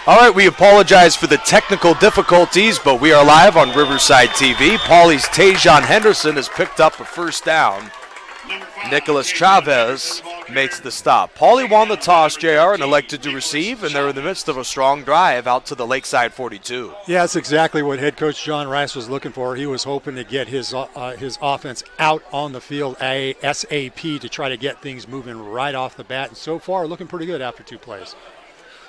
All right, we apologize for the technical difficulties, but we are live on Riverside TV. Paulie's Tajon Henderson has picked up a first down. Nicholas Chavez makes the stop. Paulie won the toss, JR, and elected to receive, and they're in the midst of a strong drive out to the Lakeside 42. Yeah, that's exactly what head coach John Rice was looking for. He was hoping to get his offense out on the field ASAP to try to get things moving right off the bat, and so far looking pretty good after 2 plays.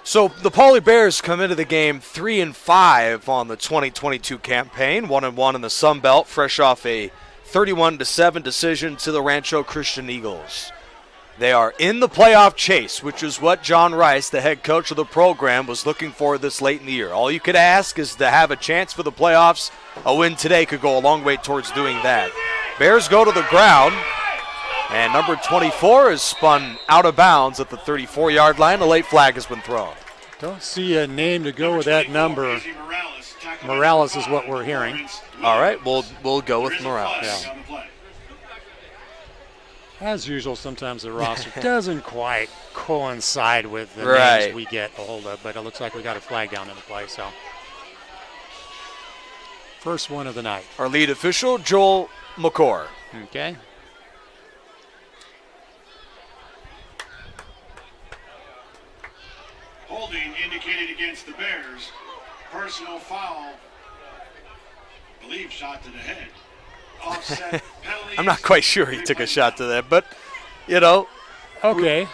So the Pauley Bears come into the game 3-5 on the 2022 campaign, 1-1 in the Sun Belt, fresh off a 31-7 decision to the Rancho Christian Eagles. They are in the playoff chase, which is what John Rice, the head coach of the program, was looking for this late in the year. All you could ask is to have a chance for the playoffs. A win today could go a long way towards doing that. Bears go to the ground, and number 24 is spun out of bounds at the 34-yard line. A late flag has been thrown. Don't see a name to go with that number. Morales is what we're hearing. All right, we'll go with Morales. Yeah. As usual, sometimes the roster doesn't quite coincide with the names we get a hold of, but it looks like we got a flag down in the play. So, first one of the night. Our lead official, Joel McCord. Okay. Holding indicated against the Bears. Personal foul. Believe shot to the head. Offset penalty. I'm not quite sure he took a shot to that, but, you know. Okay,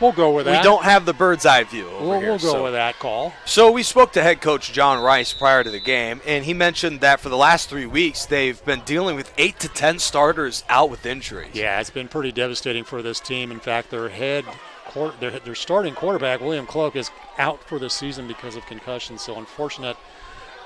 we'll go with that. We don't have the bird's eye view over here. We'll go with that call. So we spoke to head coach John Rice prior to the game, and he mentioned that for the last 3 weeks they've been dealing with 8 to 10 starters out with injuries. Yeah, it's been pretty devastating for this team. In fact, their starting quarterback, William Cloak, is out for the season because of concussion, so unfortunate.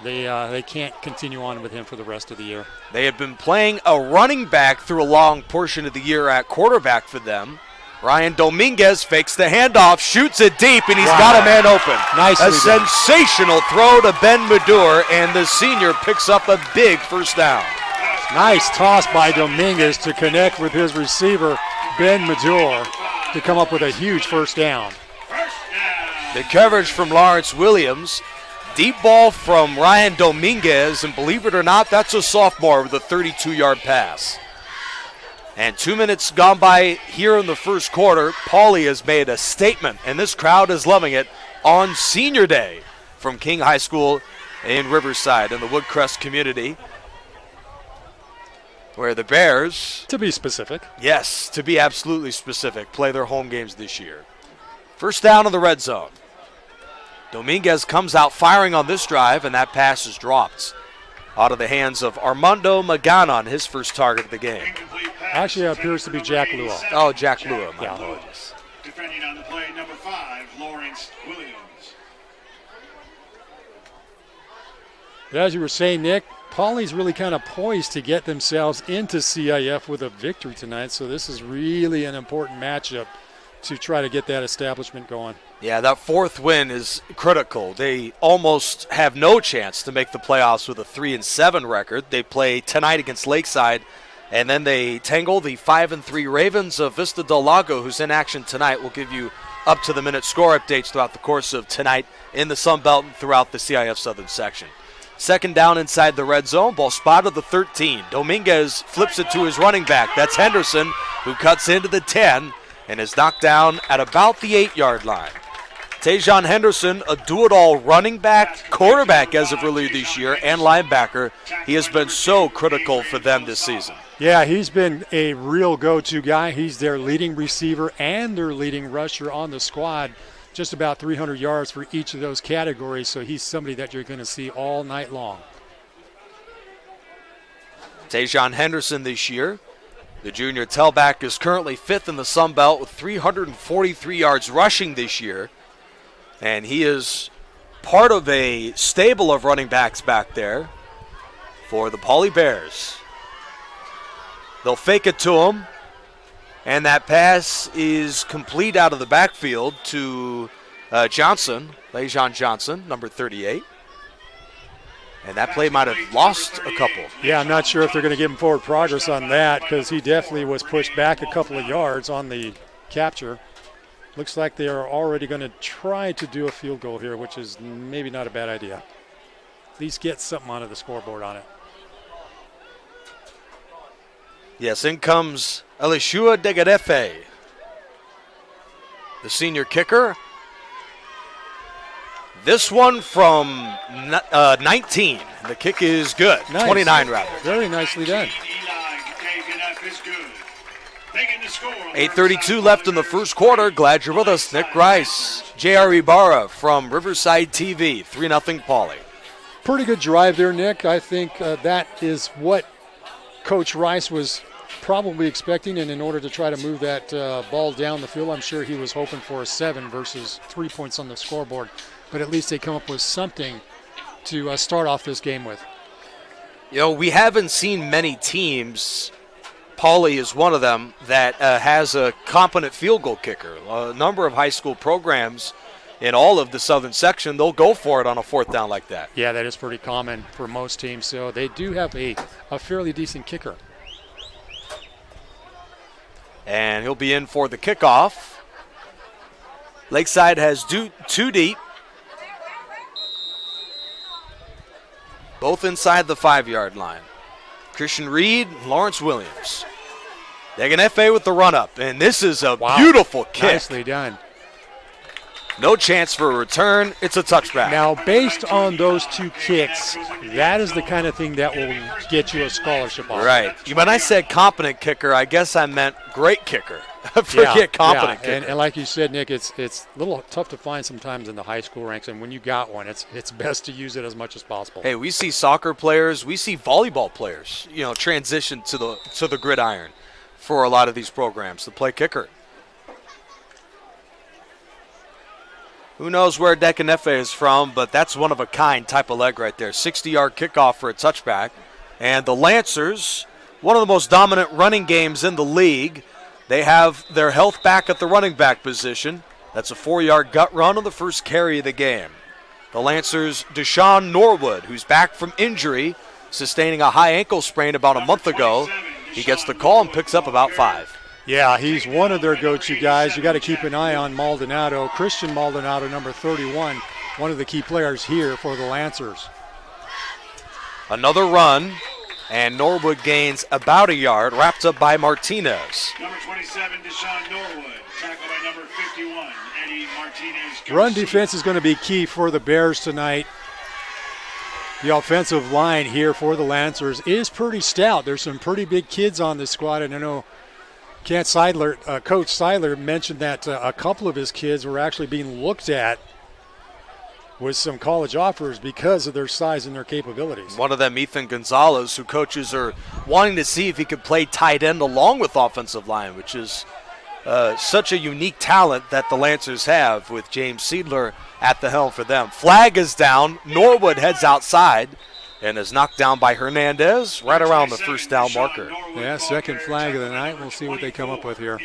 They can't continue on with him for the rest of the year. They have been playing a running back through a long portion of the year at quarterback for them. Ryan Dominguez fakes the handoff, shoots it deep, and he's got a man open. Nicely done. Sensational throw to Ben Madur, and the senior picks up a big first down. Nice toss by Dominguez to connect with his receiver, Ben Madur, to come up with a huge first down. The coverage from Lawrence Williams. Deep ball from Ryan Dominguez, and believe it or not, that's a sophomore with a 32-yard pass. And 2 minutes gone by here in the first quarter. Pauley has made a statement, and this crowd is loving it on Senior Day from King High School in Riverside in the Woodcrest community, where the Bears, to be specific, yes, to be absolutely specific, play their home games this year. First down in the red zone. Dominguez comes out firing on this drive, and that pass is dropped out of the hands of Armando Magana on his first target of the game. Actually, it appears to be Jack Lua. Oh, Jack Lua, my apologies. Defending on the play, number 5, Lawrence Williams. But as you were saying, Nick, Pauley's really kind of poised to get themselves into CIF with a victory tonight, so this is really an important matchup to try to get that establishment going. Yeah, that fourth win is critical. They almost have no chance to make the playoffs with a 3-7 record. They play tonight against Lakeside, and then they tangle the 5-3 Ravens of Vista Del Lago, who's in action tonight. We'll give you up-to-the-minute score updates throughout the course of tonight in the Sun Belt and throughout the CIF Southern section. Second down inside the red zone, ball spotted the 13. Dominguez flips it to his running back. That's Henderson, who cuts into the 10 and is knocked down at about the 8-yard line. Tajon Henderson, a do-it-all running back, quarterback as of earlier this year, and linebacker. He has been so critical for them this season. Yeah, he's been a real go-to guy. He's their leading receiver and their leading rusher on the squad. Just about 300 yards for each of those categories, so he's somebody that you're going to see all night long. Tajon Henderson this year, the junior tailback, is currently 5th in the Sun Belt with 343 yards rushing this year. And he is part of a stable of running backs back there for the Pauley Bears. They'll fake it to him, and that pass is complete out of the backfield to Johnson, Lajon Johnson, number 38. And that play might have lost a couple. Yeah, I'm not sure if they're going to give him forward progress on that because he definitely was pushed back a couple of yards on the capture. Looks like they are already going to try to do a field goal here, which is maybe not a bad idea. At least get something onto the scoreboard on it. Yes, in comes Elishua Degadefe, the senior kicker. This one from 19. The kick is good. Nice. 29 rather. Very nicely done. 8:32 left in the first quarter. Glad you're with us, Nick Rice. J.R. Ibarra from Riverside TV. 3-0 Pauley. Pretty good drive there, Nick. I think that is what Coach Rice was probably expecting, and in order to try to move that ball down the field, I'm sure he was hoping for a 7 versus 3 points on the scoreboard. But at least they come up with something to start off this game with. You know, we haven't seen many teams, Pauley is one of them, that has a competent field goal kicker. A number of high school programs in all of the southern section, they'll go for it on a 4th down like that. Yeah, that is pretty common for most teams. So they do have a fairly decent kicker. And he'll be in for the kickoff. Lakeside has 2 deep. Both inside the 5-yard line. Christian Reed, Lawrence Williams. Deganefe with the run-up, and this is a beautiful kick. Nicely done. No chance for a return. It's a touchback. Now, based on those 2 kicks, that is the kind of thing that will get you a scholarship offer. Right. When I said competent kicker, I guess I meant great kicker. Forget competent kicker. And like you said, Nick, it's a little tough to find sometimes in the high school ranks, and when you got one, it's best to use it as much as possible. Hey, we see soccer players, we see volleyball players, transition to the gridiron for a lot of these programs to play kicker. Who knows where Deganefe is from, but that's one of a kind type of leg right there. 60-yard kickoff for a touchback. And the Lancers, one of the most dominant running games in the league. They have their health back at the running back position. That's a 4-yard gut run on the first carry of the game. The Lancers' Deshaun Norwood, who's back from injury, sustaining a high ankle sprain about a month ago. He gets the call and picks up about 5. Yeah, he's one of their go-to guys. You got to keep an eye on Maldonado. Christian Maldonado, number 31, one of the key players here for the Lancers. Another run, and Norwood gains about a yard, wrapped up by Martinez. Number 27, Deshaun Norwood, tackled by number 51, Eddie Martinez. Run defense is going to be key for the Bears tonight. The offensive line here for the Lancers is pretty stout. There's some pretty big kids on this squad, and I know Coach Seidler mentioned that a couple of his kids were actually being looked at with some college offers because of their size and their capabilities. One of them, Ethan Gonzalez, who coaches are wanting to see if he could play tight end along with offensive line, which is such a unique talent that the Lancers have with James Seidler at the helm for them. Flag is down. Norwood heads outside and is knocked down by Hernandez right around the first down marker. Yeah, second flag of the night. We'll see what they come up with here.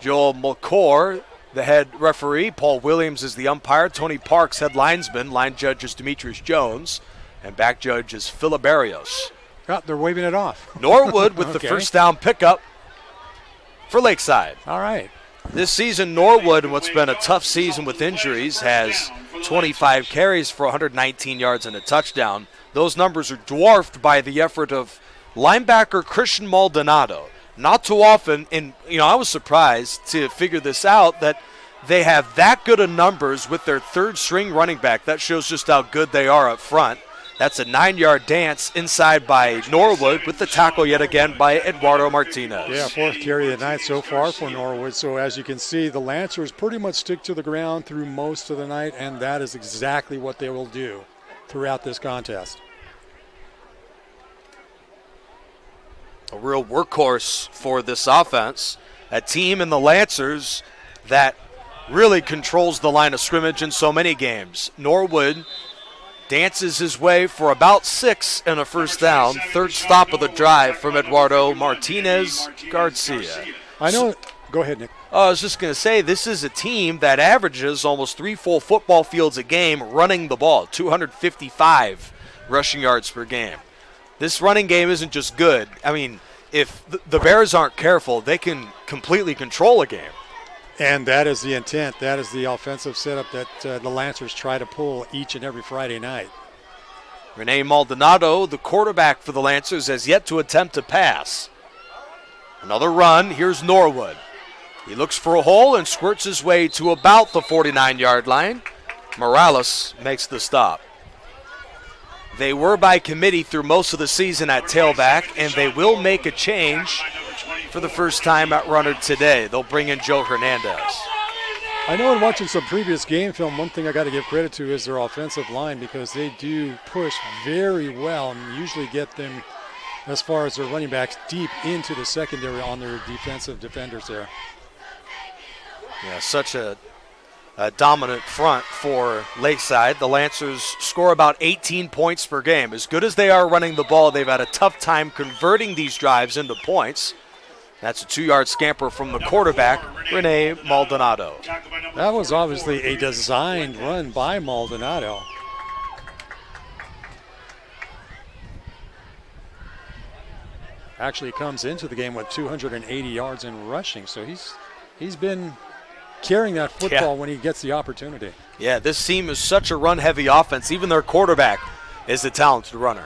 Joel McCord, the head referee. Paul Williams is the umpire. Tony Parks, head linesman. Line judge is Demetrius Jones. And back judge is Philip Barrios. Oh, they're waving it off. Norwood with the first down pickup for Lakeside. All right. This season, Norwood, in what's been a tough season with injuries, has 25 carries for 119 yards and a touchdown. Those numbers are dwarfed by the effort of linebacker Christian Maldonado. Not too often, and I was surprised to figure this out, that they have that good of numbers with their third-string running back. That shows just how good they are up front. That's a 9-yard dance inside by Norwood with the tackle yet again by Eduardo Martinez. Yeah, 4th carry of the night so far for Norwood. So as you can see, the Lancers pretty much stick to the ground through most of the night, and that is exactly what they will do throughout this contest. A real workhorse for this offense. A team in the Lancers that really controls the line of scrimmage in so many games. Norwood dances his way for about 6 and a first down. Third stop of the drive from Eduardo Martinez Garcia. I know. Go ahead, Nick. I was just going to say, this is a team that averages almost 3 full football fields a game running the ball, 255 rushing yards per game. This running game isn't just good. I mean, if the Bears aren't careful, they can completely control a game. And that is the intent. That is the offensive setup that the Lancers try to pull each and every Friday night. Rene Maldonado, the quarterback for the Lancers, has yet to attempt to pass. Another run. Here's Norwood. He looks for a hole and squirts his way to about the 49-yard line. Morales makes the stop. They were by committee through most of the season at tailback, and they will make a change for the first time at runner today. They'll bring in Joe Hernandez. I know in watching some previous game film, one thing I got to give credit to is their offensive line, because they do push very well and usually get them, as far as their running backs, deep into the secondary on their defensive defenders there. Yeah, such a dominant front for Lakeside. The Lancers score about 18 points per game. As good as they are running the ball, they've had a tough time converting these drives into points. That's a 2-yard scamper from the quarterback, Rene Maldonado. That was obviously a designed run by Maldonado. Actually comes into the game with 280 yards in rushing, so he's been carrying that football when he gets the opportunity. Yeah, this team is such a run-heavy offense. Even their quarterback is a talented runner.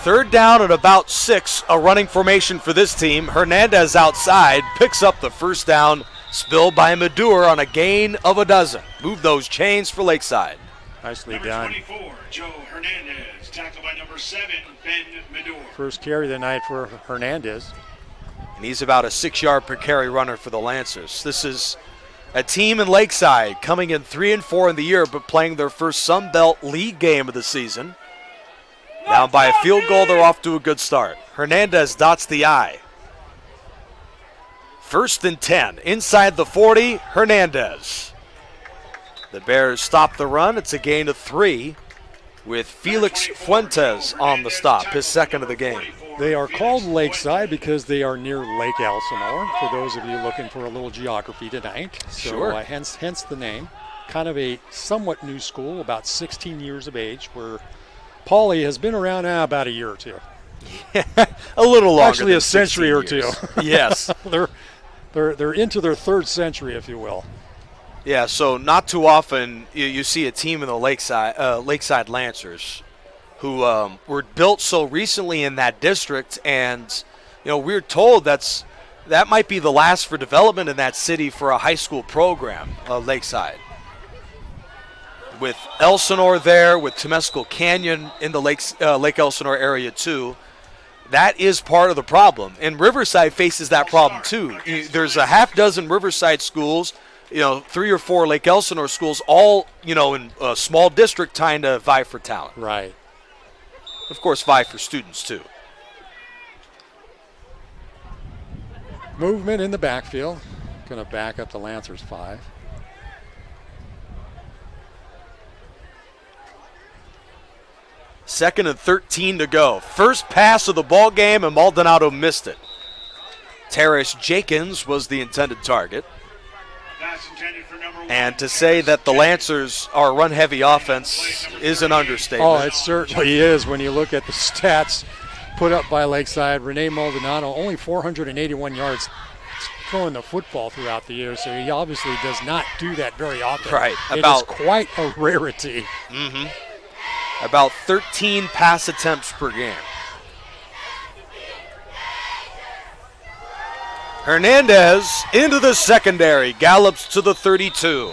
3rd down at about 6, a running formation for this team. Hernandez outside, picks up the first down, spilled by Madur on a gain of 12. Move those chains for Lakeside. Nicely Number done. 24, Joe Hernandez, tackled by number 7, Ben Madur. First carry of the night for Hernandez. And he's about a 6-yard per carry runner for the Lancers. This is a team in Lakeside coming in 3-4 in the year, but playing their first Sun Belt League game of the season. Down by a field goal, they're off to a good start. Hernandez dots the I. 1st and 10, inside the 40, Hernandez. The Bears stop the run. It's a gain of 3 with Felix Fuentes on the stop, his 2nd of the game. They are called Lakeside because they are near Lake Elsinore, for those of you looking for a little geography tonight. So, Sure. Hence the name. Kind of a somewhat new school, about 16 years of age, where Pauley has been around now about a year or two. A little longer. Actually, than a century 16 or years. two. Yes. They're into their 3rd century, if you will. Yeah, so not too often you see a team in the Lakeside Lancers who were built so recently in that district, and we're told that might be the last for development in that city for a high school program, Lakeside. With Elsinore there, with Temescal Canyon in the Lake Elsinore area too, that is part of the problem. And Riverside faces that problem too. There's a half dozen Riverside schools, 3 or 4 Lake Elsinore schools, all, in a small district trying to vie for talent. Right. Of course, vie for students too. Movement in the backfield. Going to back up the Lancers 5. Second and 13 to go. First pass of the ball game, and Maldonado missed it. Terrace Jenkins was the intended target. Pass intended for number 1. And to say that the Lancers are a run-heavy offense is an understatement. Oh, it certainly is when you look at the stats put up by Lakeside. Rene Maldonado, only 481 yards throwing the football throughout the year, so he obviously does not do that very often. Right. It is quite a rarity. Mm-hmm. About 13 pass attempts per game. Hernandez into the secondary, gallops to the 32.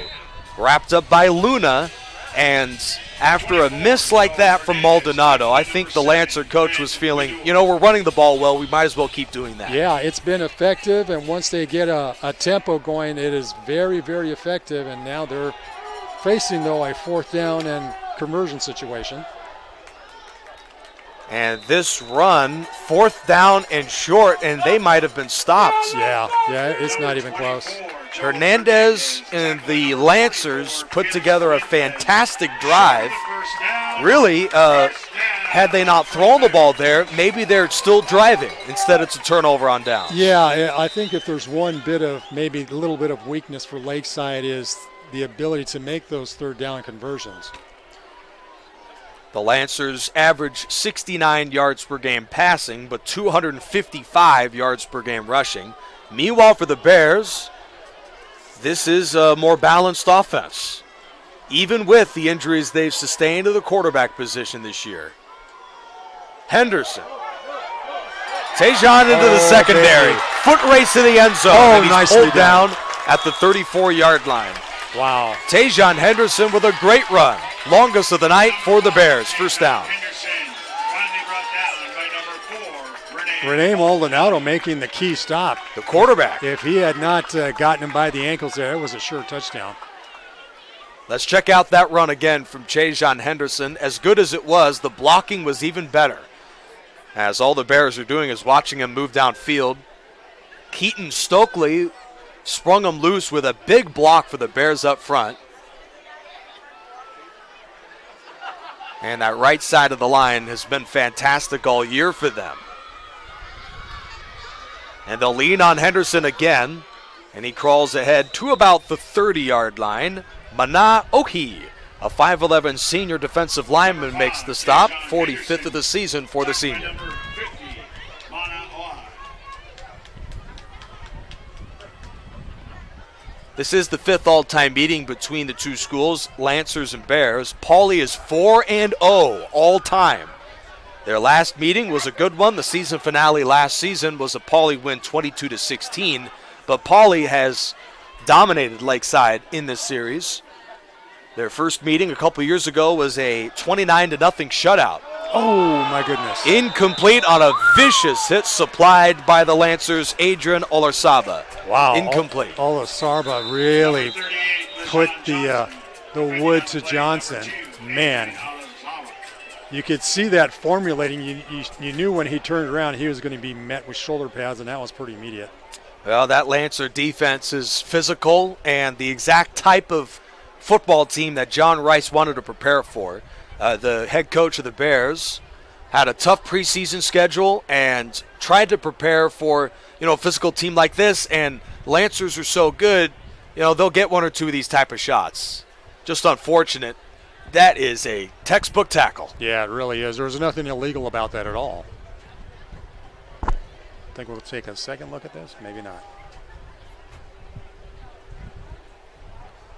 Wrapped up by Luna, and after a miss like that from Maldonado, I think the Lancer coach was feeling, we're running the ball well, we might as well keep doing that. Yeah, it's been effective, and once they get a tempo going, it is very, very effective, and now they're facing, though, a 4th down and conversion situation. And this run, 4th down and short, and they might have been stopped. Yeah, it's not even close. Hernandez and the Lancers put together a fantastic drive. Really, had they not thrown the ball there, maybe they're still driving. Instead, it's a turnover on downs. Yeah, I think if there's one bit of, maybe a little bit of weakness for Lakeside, is the ability to make those 3rd down conversions. The Lancers average 69 yards per game passing, but 255 yards per game rushing. Meanwhile, for the Bears, this is a more balanced offense, even with the injuries they've sustained to the quarterback position this year. Henderson. Tejan into the secondary. Baby. Foot race to the end zone. Oh, and he's nicely pulled done. down at the 34-yard line. Wow. Tejan Henderson with a great run. Longest of the night for the Bears. First down. Henderson finally brought down by number 4, Renee Maldonado making the key stop. The quarterback. If he had not gotten him by the ankles there, it was a sure touchdown. Let's check out that run again from Tejan Henderson. As good as it was, the blocking was even better, as all the Bears are doing is watching him move downfield. Keaton Stokely sprung him loose with a big block for the Bears up front. And that right side of the line has been fantastic all year for them. And they'll lean on Henderson again, and he crawls ahead to about the 30-yard line. Mana Ohi, a 5'11 senior defensive lineman, makes the stop, 45th of the season for the senior. number 50, Mana Ohi. This is the 5th all-time meeting between the two schools, Lancers and Bears. Pauley is 4-0 all-time. Their last meeting was a good one. The season finale last season was a Pauley win 22-16, but Pauley has dominated Lakeside in this series. Their first meeting a couple years ago was a 29-0 shutout. Oh, my goodness. Incomplete on a vicious hit supplied by the Lancers' Adrian Olarsaba. Wow. Incomplete. Olasarba really 38, put LaShawn the wood to Johnson. Man, you could see that formulating. You knew when he turned around he was going to be met with shoulder pads, and that was pretty immediate. Well, that Lancer defense is physical and the exact type of football team that John Rice wanted to prepare for. The head coach of the Bears had a tough preseason schedule and tried to prepare for, a physical team like this, and Lancers are so good, they'll get one or two of these type of shots. Just unfortunate. That is a textbook tackle. Yeah, it really is. There was nothing illegal about that at all. Think we'll take a second look at this? Maybe not.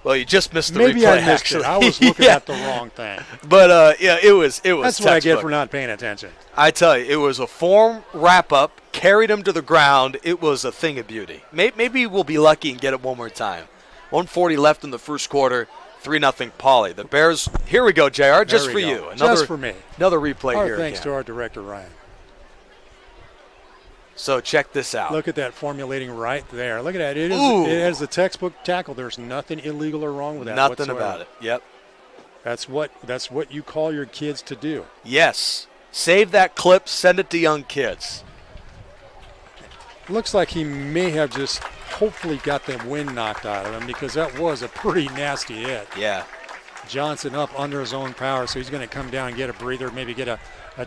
Well, you just missed the Maybe replay, I missed actually. it. I was looking at the wrong thing. But, it was That's what I get textbook. for not paying attention. I tell you, it was a form wrap-up, carried him to the ground. It was a thing of beauty. Maybe we'll be lucky and get it one more time. 1:40 left in the first quarter, 3-0 Pauley. The Bears, here we go, JR, just There for we you. go. Just for me. Another replay Our here thanks again. to our director, Ryan. So check this out. Look at that formulating right there. Look at that. It Ooh. is a textbook tackle. There's nothing illegal or wrong with that Nothing whatsoever. about it. Yep. That's what you call your kids to do. Yes. Save that clip, send it to young kids. Looks like he may have just hopefully got the wind knocked out of him, because that was a pretty nasty hit. Yeah. Johnson up under his own power, so he's going to come down and get a breather, maybe get a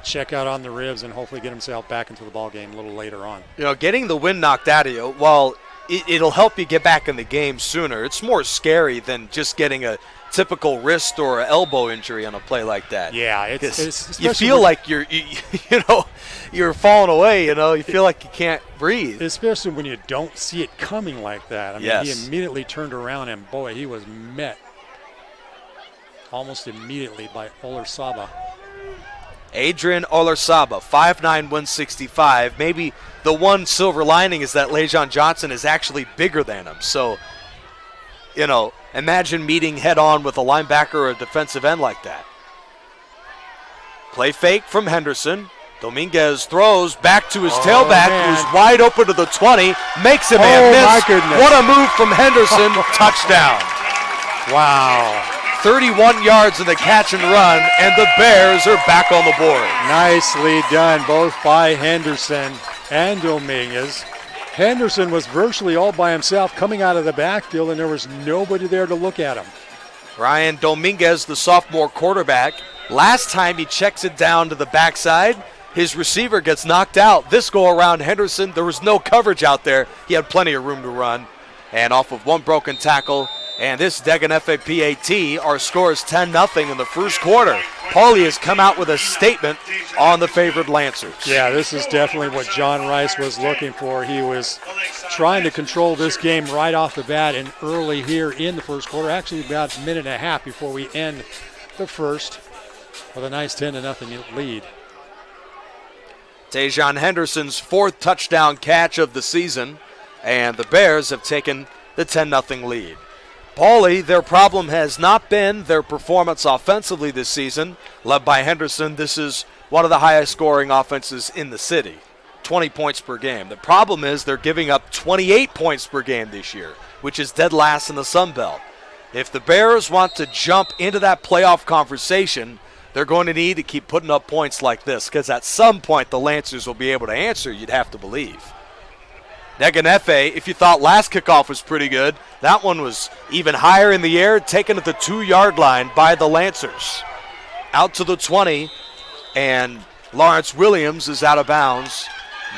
check out on the ribs, and hopefully get himself back into the ball game a little later on. Getting the wind knocked out of you, while it'll help you get back in the game sooner, it's more scary than just getting a typical wrist or elbow injury on a play like that. Yeah, it's You especially feel like you're falling away. You feel like you can't breathe. especially when you don't see it coming like that. I mean, Yes. he immediately turned around, and boy, he was met almost immediately by Olarsaba. Adrian Olarsaba, 5'9", 165. Maybe the one silver lining is that Lejon Johnson is actually bigger than him. So, imagine meeting head-on with a linebacker or a defensive end like that. Play fake from Henderson. Dominguez throws back to his tailback, man. who's wide open to the 20. Makes a Oh, man miss. my goodness. What a move from Henderson. Touchdown. Wow. 31 yards in the catch and run, and the Bears are back on the board. Nicely done, both by Henderson and Dominguez. Henderson was virtually all by himself coming out of the backfield, and there was nobody there to look at him. Ryan Dominguez, the sophomore quarterback, last time he checks it down to the backside, his receiver gets knocked out. This go around Henderson, there was no coverage out there. He had plenty of room to run. And off of one broken tackle, and this Deggan FAPAT, our score is 10-0 in the first quarter. Paulie has come out with a statement on the favored Lancers. Yeah, this is definitely what John Rice was looking for. He was trying to control this game right off the bat and early here in the first quarter, actually about a minute and a half before we end the first with a nice 10-0 lead. Tajon Henderson's 4th touchdown catch of the season, and the Bears have taken the 10-0 lead. Paulie, their problem has not been their performance offensively this season. Led by Henderson, this is one of the highest scoring offenses in the city, 20 points per game. The problem is they're giving up 28 points per game this year, which is dead last in the Sun Belt. If the Bears want to jump into that playoff conversation, they're going to need to keep putting up points like this, because at some point the Lancers will be able to answer, you'd have to believe. Deganefe, if you thought last kickoff was pretty good, that one was even higher in the air, taken at the 2-yard line by the Lancers. Out to the 20, and Lawrence Williams is out of bounds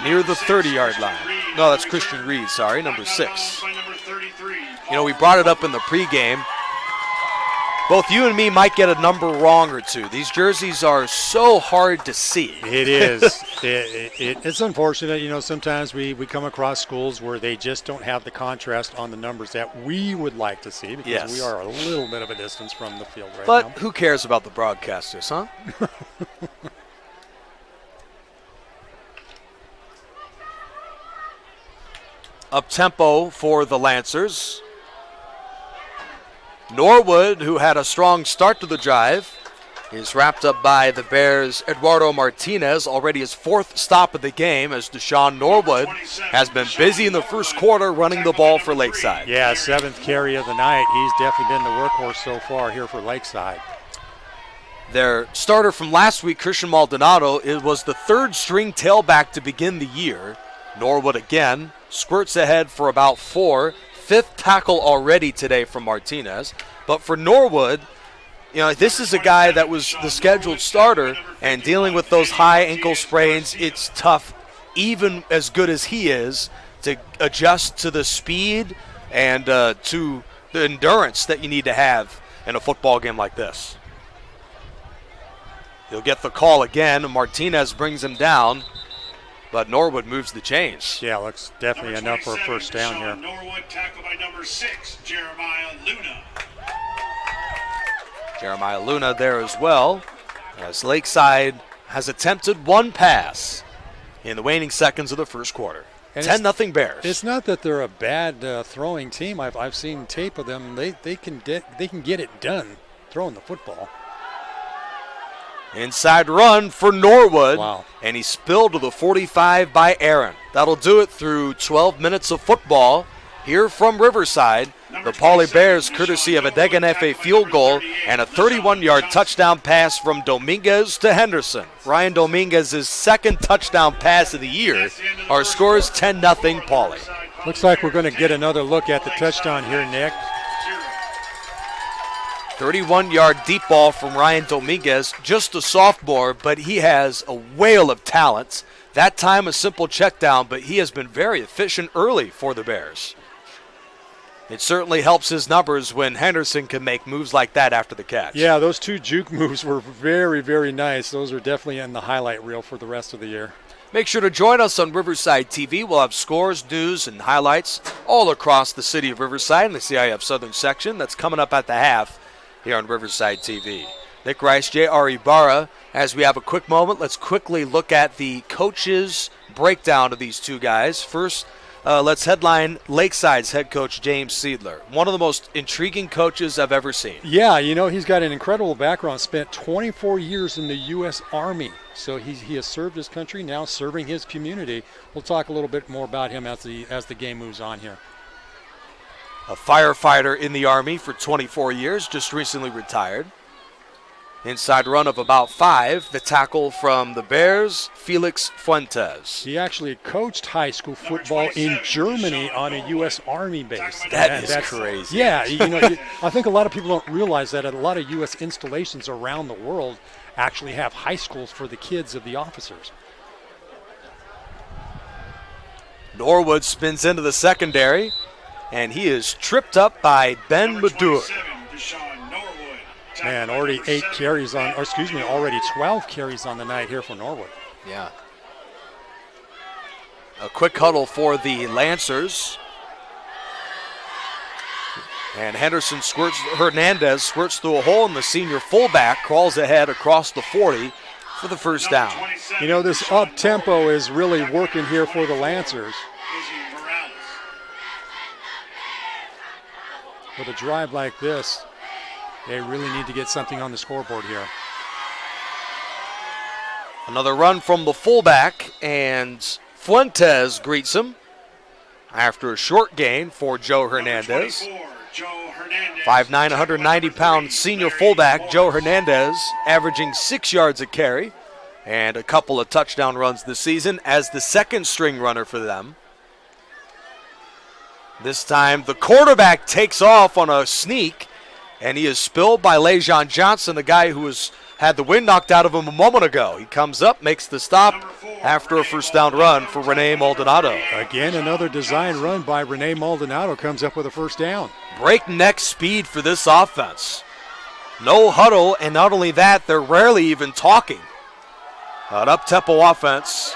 near the 30-yard line. No, that's Christian Reed, sorry, number 6. You know, we brought it up in the pregame. Both you and me might get a number wrong or two. These jerseys are so hard to see. It is. It's unfortunate. You know, sometimes we come across schools where they just don't have the contrast on the numbers that we would like to see, because we are a little bit of a distance from the field right now. But who cares about the broadcasters, huh? Up-tempo for the Lancers. Norwood, who had a strong start to the drive, is wrapped up by the Bears' Eduardo Martinez, already his 4th stop of the game, as Deshaun Norwood has been busy in the first quarter running the ball for Lakeside. Yeah, 7th carry of the night. He's definitely been the workhorse so far here for Lakeside. Their starter from last week, Christian Maldonado, it was the 3rd-string tailback to begin the year. Norwood again squirts ahead for about 4. 5th tackle already today from Martinez. But for Norwood, you know, this is a guy that was the scheduled starter, and dealing with those high ankle sprains, it's tough, even as good as he is, to adjust to the speed and to the endurance that you need to have in a football game like this. He'll get the call again. Martinez brings him down, but Norwood moves the chains. Yeah, looks definitely enough for a first down here. Norwood tackled by number 6, Jeremiah Luna. Jeremiah Luna there as well, as Lakeside has attempted one pass in the waning seconds of the first quarter. 10-0 Bears. It's not that they're a bad throwing team. I've seen tape of them. They can get it done throwing the football. Inside run for Norwood. Wow. And he spilled to the 45 by Aaron. That'll do it through 12 minutes of football here from Riverside. The Paulie Bears, courtesy of a Deganefe field goal and a 31-yard touchdown pass from Dominguez to Henderson. Ryan Dominguez's 2nd touchdown pass of the year. Our score is 10-0 Paulie. Looks like we're going to get another look at the touchdown here, Nick. 31-yard deep ball from Ryan Dominguez, just a sophomore, but he has a whale of talent. That time a simple check down, but he has been very efficient early for the Bears. It certainly helps his numbers when Henderson can make moves like that after the catch. Yeah, those 2 juke moves were very, very nice. Those are definitely in the highlight reel for the rest of the year. Make sure to join us on Riverside TV. We'll have scores, news, and highlights all across the city of Riverside in the CIF Southern section. That's coming up at the half here on Riverside TV. Nick Rice, J.R. Ibarra. As we have a quick moment, let's quickly look at the coaches' breakdown of these two guys. First, let's headline Lakeside's head coach, James Seidler. One of the most intriguing coaches I've ever seen. Yeah, you know, he's got an incredible background. Spent 24 years in the U.S. Army. So he has served his country, now serving his community. We'll talk a little bit more about him as the game moves on here. A firefighter in the Army for 24 years, just recently retired. Inside run of about 5, the tackle from the Bears, Felix Fuentes. He actually coached high school football in Germany on a U.S. Army base. That's crazy. Yeah, you know, I think a lot of people don't realize that a lot of U.S. installations around the world actually have high schools for the kids of the officers. Norwood spins into the secondary, and he is tripped up by Ben Madur. Man, already 12 carries on the night here for Norwood. Yeah. A quick huddle for the Lancers. And Hernandez squirts through a hole, and the senior fullback crawls ahead across the 40 for the first down. You know, this up-tempo is really working here for the Lancers. With a drive like this, they really need to get something on the scoreboard here. Another run from the fullback, and Fuentes greets him after a short gain for Joe Hernandez. 5'9", 190-pound senior fullback Joe Hernandez, averaging 6 yards a carry and a couple of touchdown runs this season as the second string runner for them. This time the quarterback takes off on a sneak, and he is spilled by Lejon Johnson, the guy who had the wind knocked out of him a moment ago. He comes up, makes the stop after a first down run for Rene Maldonado. Again, another design run by Rene Maldonado comes up with a first down. Breakneck speed for this offense. No huddle, and not only that, they're rarely even talking. An up-tempo offense.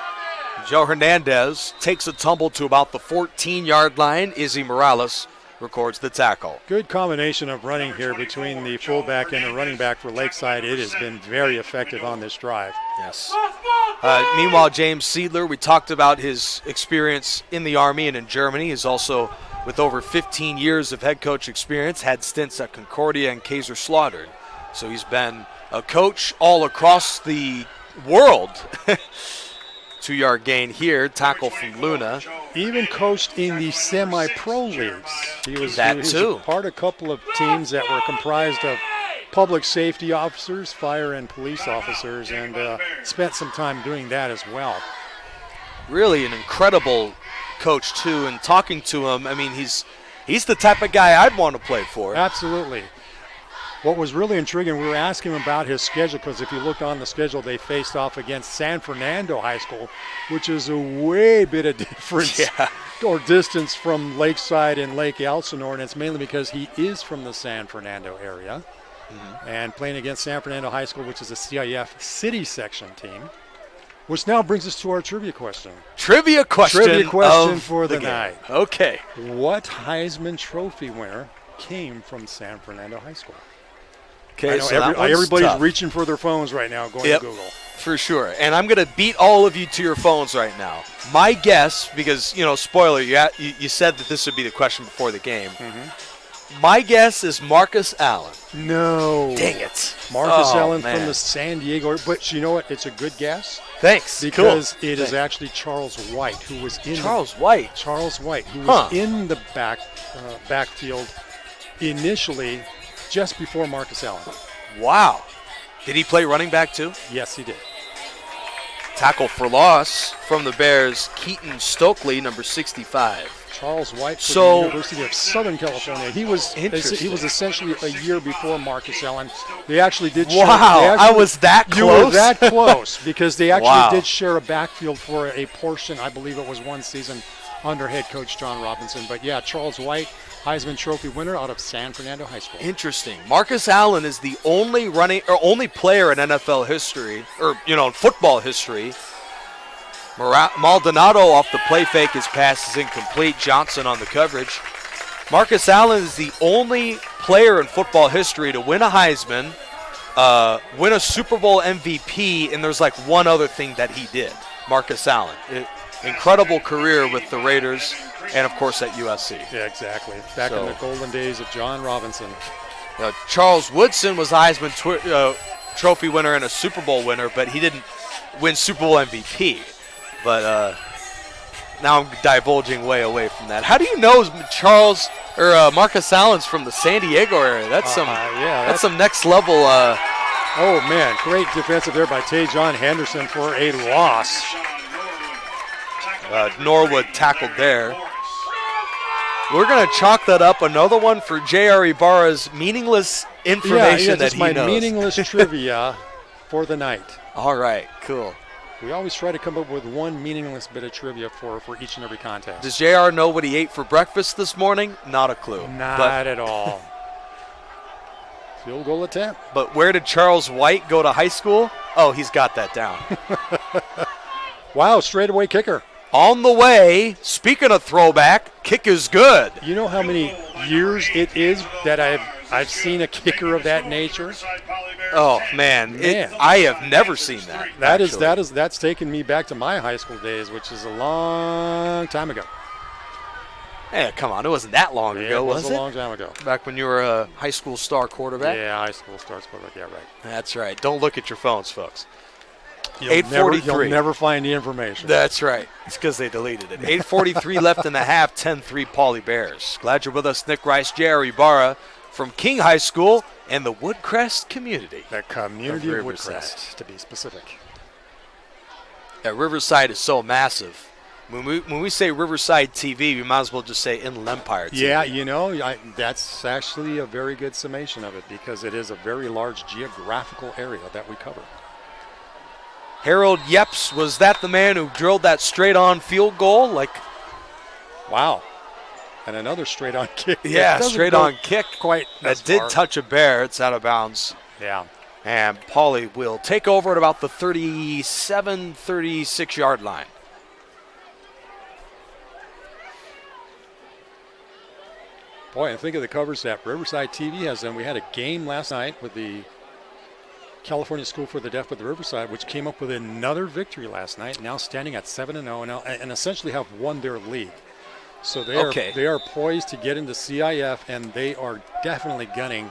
Joe Hernandez takes a tumble to about the 14-yard line. Izzy Morales records the tackle. Good combination of running here between the fullback and the running back for Lakeside. It has been very effective on this drive. Yes. Meanwhile, James Seidler, we talked about his experience in the Army and in Germany. He's also, with over 15 years of head coach experience, had stints at Concordia and Kaiserslautern. So he's been a coach all across the world. 2-yard gain here, tackle from Luna. Even coached in the semi-pro leagues. He was too. Part of a couple of teams that were comprised of public safety officers, fire and police officers, and spent some time doing that as well. Really an incredible coach, too, and talking to him, I mean, he's the type of guy I'd want to play for. Absolutely. What was really intriguing, we were asking him about his schedule, because if you look on the schedule, they faced off against San Fernando High School, which is a way bit of difference or distance from Lakeside and Lake Elsinore, and it's mainly because he is from the San Fernando area and playing against San Fernando High School, which is a CIF city section team, which now brings us to our trivia question. Trivia question for the night. Okay. What Heisman Trophy winner came from San Fernando High School? Okay, so everybody's reaching for their phones right now, going to Google. For sure. And I'm going to beat all of you to your phones right now. My guess, because, spoiler, you said that this would be the question before the game. My guess is Marcus Allen. No. Dang it. Marcus Allen from the San Diego. But you know what? It's a good guess. Thanks. Because it is actually Charles White, who was in Charles White, who was in the backfield initially, just before Marcus Allen. Wow. Did he play running back too? Yes, he did. Tackle for loss from the Bears, Keaton Stokely, number 65. Charles White from the University of Southern California. He was essentially a year before Marcus Allen. They actually did I was that close? You were that close, because they actually did share a backfield for a portion, I believe it was one season, under head coach John Robinson. But yeah, Charles White, Heisman Trophy winner out of San Fernando High School. Interesting. Marcus Allen is the only player in NFL history, or in football history. Maldonado off the play fake, his pass is incomplete. Johnson on the coverage. Marcus Allen is the only player in football history to win a Heisman, win a Super Bowl MVP, and there's like one other thing that he did. Marcus Allen. Incredible career with the Raiders and, of course, at USC. Yeah, exactly. Back in the golden days of John Robinson. Charles Woodson was a Heisman Trophy winner and a Super Bowl winner, but he didn't win Super Bowl MVP. But now I'm divulging way away from that. How do you know Marcus Allen's from the San Diego area? That's some next level. Oh, man, great defensive there by Tajon Henderson for a loss. Norwood tackled there. We're going to chalk that up. Another one for J.R. Ibarra's meaningless information that he knows. My meaningless trivia for the night. All right, cool. We always try to come up with one meaningless bit of trivia for each and every contest. Does JR know what he ate for breakfast this morning? Not a clue. Not at all. Field goal attempt. But where did Charles White go to high school? Oh, he's got that down. Wow, straightaway kicker. On the way, speaking of throwback, kick is good. You know how many years it is that I've seen a kicker of that nature? Oh, man. I have never seen that. That's taken me back to my high school days, which is a long time ago. Hey, come on. It wasn't that long ago, was it? It was a long time ago. Back when you were a high school star quarterback? Yeah, high school stars quarterback. Yeah, right. That's right. Don't look at your phones, folks. You'll never find the information. That's right. It's because they deleted it. 8:43 left in the half, 10-3 Pauley Bears. Glad you're with us, Nick Rice, Jerry Ibarra from King High School and the Woodcrest community. The community of Riverside. Woodcrest, to be specific. That Riverside is so massive. When we say Riverside TV, we might as well just say Inland Empire TV. Yeah, that's actually a very good summation of it because it is a very large geographical area that we cover. Harold Yepes, was that the man who drilled that straight-on field goal? Wow. And another straight-on kick. Yeah, straight-on kick. Quite that did far. touch a bear. It's out of bounds. Yeah. And Pauley will take over at about the 37, 36-yard line. Boy, and think of the coverage that Riverside TV has done. We had a game last night with the California School for the Deaf with the Riverside, which came up with another victory last night, now standing at 7-0 and essentially have won their league. So they are poised to get into CIF, and they are definitely gunning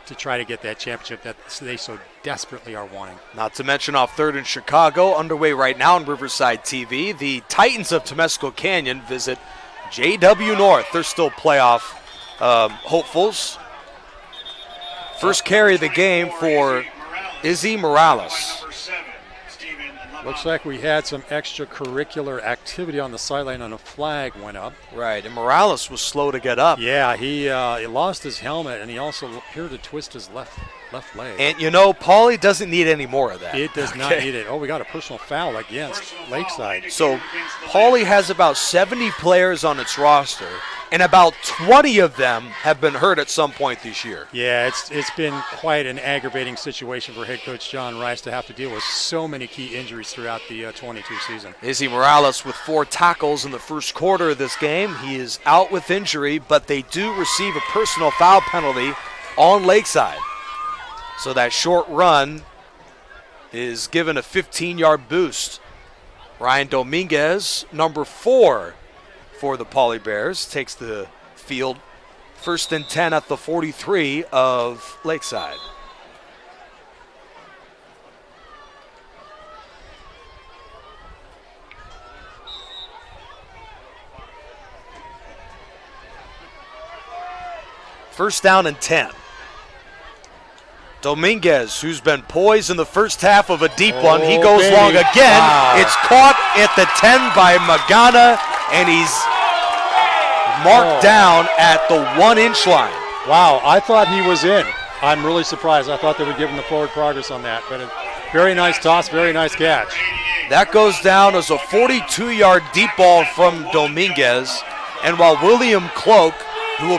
to try to get that championship that they so desperately are wanting. Not to mention off third in Chicago, underway right now on Riverside TV, the Titans of Temescal Canyon visit JW North. They're still playoff hopefuls. First carry of the game for Izzy Morales. Looks like we had some extracurricular activity on the sideline and a flag went up. Right, and Morales was slow to get up. Yeah, he lost his helmet, and he also appeared to twist his left leg. And Pauley doesn't need any more of that. It does not need it. Oh, we got a personal foul against Lakeside. So Pauley has about 70 players on its roster, and about 20 of them have been hurt at some point this year. Yeah, it's been quite an aggravating situation for head coach John Rice to have to deal with so many key injuries throughout the 22 season. Izzy Morales with 4 tackles in the first quarter of this game. He is out with injury, but they do receive a personal foul penalty on Lakeside. So that short run is given a 15-yard boost. Ryan Dominguez, number 4 for the Pauley Bears, takes the field. 1st and 10 at the 43 of Lakeside. First down and 10. Dominguez, who's been poised in the first half of a deep one. He goes long again. Wow. It's caught at the 10 by Magana, and he's marked down at the 1-inch line. Wow, I thought he was in. I'm really surprised. I thought they would give him the forward progress on that. But a very nice toss, very nice catch. That goes down as a 42-yard deep ball from Dominguez. And while William Cloak, who will be